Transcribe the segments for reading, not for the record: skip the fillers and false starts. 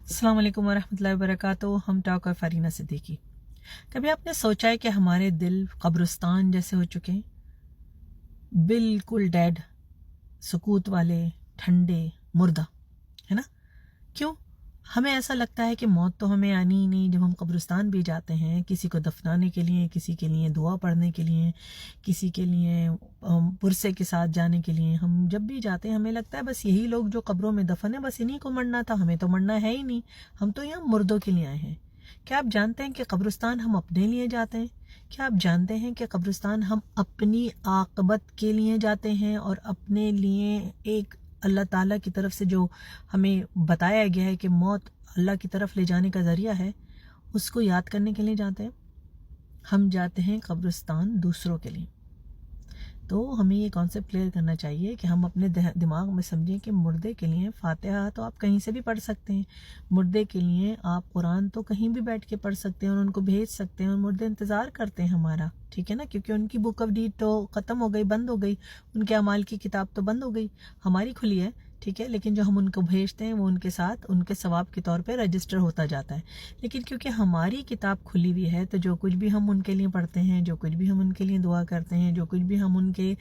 अस्सलाम वालेकुम वरहमतुल्लाहि वबरकातुहू। हम टॉक और फरीना सिद्दीकी। कभी आपने सोचा है कि हमारे दिल कब्रिस्तान जैसे हो चुके हैं, बिल्कुल डेड, सुकूत वाले, ठंडे, मुर्दा, है ना? क्यों? हमें ऐसा लगता है कि मौत तो हमें आनी ही नहीं। जब हम कब्रिस्तान भी जाते हैं किसी को दफनाने के लिए, किसी के लिए दुआ पढ़ने के लिए, किसी के लिए पुरसे के साथ जाने के लिए, हम जब भी जाते हैं हमें लगता है बस यही लोग जो कब्रों में दफन है बस इन्हीं को मरना था, हमें तो मरना है ही नहीं, हम तो यहाँ मुर्दों के लिए आए हैं। क्या आप जानते हैं कि कब्रिस्तान हम अपने लिए जाते हैं? क्या आप जानते हैं कि कब्रिस्तान हम अपनी आक़िबत के लिए जाते हैं और अपने लिए एक अल्लाह ताला की तरफ से जो हमें बताया गया है कि मौत अल्लाह की तरफ ले जाने का ज़रिया है, उसको याद करने के लिए जाते हैं? हम जाते हैं कब्रिस्तान दूसरों के लिए। तो हमें ये कॉन्सेप्ट क्लियर करना चाहिए कि हम अपने दिमाग में समझें कि मुर्दे के लिए फातिहा तो आप कहीं से भी पढ़ सकते हैं, मुर्दे के लिए आप कुरान तो कहीं भी बैठ के पढ़ सकते हैं और उनको भेज सकते हैं और मुर्दे इंतज़ार करते हैं हमारा, ठीक है ना? क्योंकि उनकी बुक ऑफ डीड तो ख़त्म हो गई, बंद हो गई, उनके अमाल की किताब तो बंद हो गई, हमारी खुली है, ठीक है? लेकिन जो हम उनको भेजते हैं वो उनके साथ उनके सवाब के तौर पे रजिस्टर होता जाता है। लेकिन क्योंकि हमारी किताब खुली हुई है तो जो कुछ भी हम उनके लिए पढ़ते हैं, जो कुछ भी हम उनके लिए दुआ करते हैं, जो कुछ भी हम उनके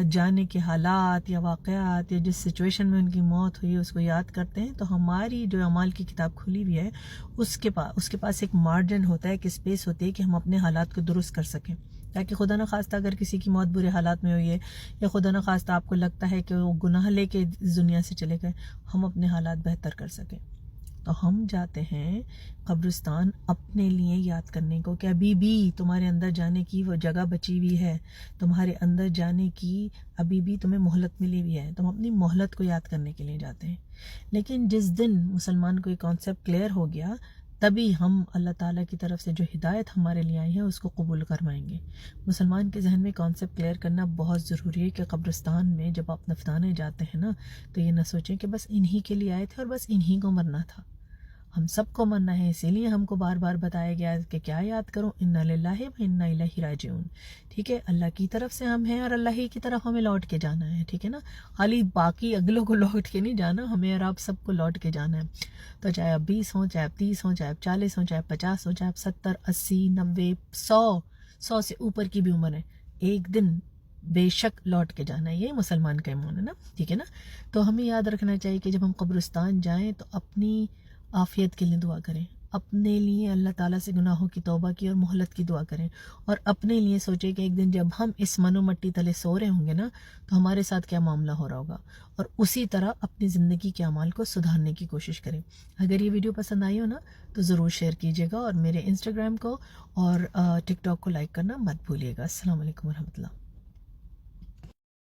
जाने के हालात या वाक़यात या जिस सिचुएशन में उनकी मौत हुई उसको याद करते हैं, तो हमारी जो अमाल की किताब खुली हुई है उसके पास एक मार्जिन होता है, एक स्पेस होती है कि हम अपने हालात को दुरुस्त कर सकें, ताकि खुदा न खास्ता अगर किसी की मौत बुरे हालात में हुई है या खुदा न खास्ता आपको लगता है कि वो गुनाह लेके इस दुनिया से चले गए, हम अपने हालात बेहतर कर सकें। तो हम जाते हैं कब्रिस्तान अपने लिए याद करने को कि अभी भी तुम्हारे अंदर जाने की वो जगह बची हुई है, तुम्हारे अंदर जाने की अभी भी तुम्हें मोहलत मिली हुई है, तुम अपनी मोहलत को याद करने के लिए जाते हैं। लेकिन जिस दिन मुसलमान को ये कॉन्सेप्ट क्लियर हो गया, तभी हम अल्लाह ताला की तरफ से जो हिदायत हमारे लिए आई है उसको कबूल करवाएंगे। मुसलमान के जहन में कॉन्सेप्ट क्लियर करना बहुत ज़रूरी है कि कब्रिस्तान में जब आप दफनाने जाते हैं ना, तो ये ना सोचें कि बस इन्हीं के लिए आए थे और बस इन्हीं को मरना था। हम सबको मरना है, इसीलिए हमको बार बार बताया गया है कि क्या याद करो, इन्ना लिल्लाहि व इन्ना इलैहि राजिऊन, ठीक है? अल्लाह की तरफ से हम हैं और अल्लाह ही की तरफ हमें लौट के जाना है, ठीक है ना? खाली बाकी अगलों को लौट के नहीं जाना, हमें और आप सबको लौट के जाना है। तो चाहे आप 20 हों, चाहे आप 30 हों, चाहे आप 40 हों, चाहे आप 50 हों, चाहे आप 70, 80, 90, 100 से ऊपर की भी उम्र है, एक दिन बेशक लौट के जाना है। ये मुसलमान का ईमान है ना, ठीक है ना? तो हमें याद रखना चाहिए कि जब हम कब्रिस्तान जाएं तो अपनी आफियत के लिए दुआ करें, अपने लिए अल्लाह ताला से गुनाहों की तौबा की और मोहलत की दुआ करें, और अपने लिए सोचें कि एक दिन जब हम इस मनो मट्टी तले सो रहे होंगे ना, तो हमारे साथ क्या मामला हो रहा होगा, और उसी तरह अपनी ज़िंदगी के अमाल को सुधारने की कोशिश करें। अगर ये वीडियो पसंद आई हो ना तो ज़रूर शेयर कीजिएगा और मेरे इंस्टाग्राम को और टिकटॉक को लाइक करना मत भूलिएगा। अस्सलाम वालेकुम वरहमतुल्लाह।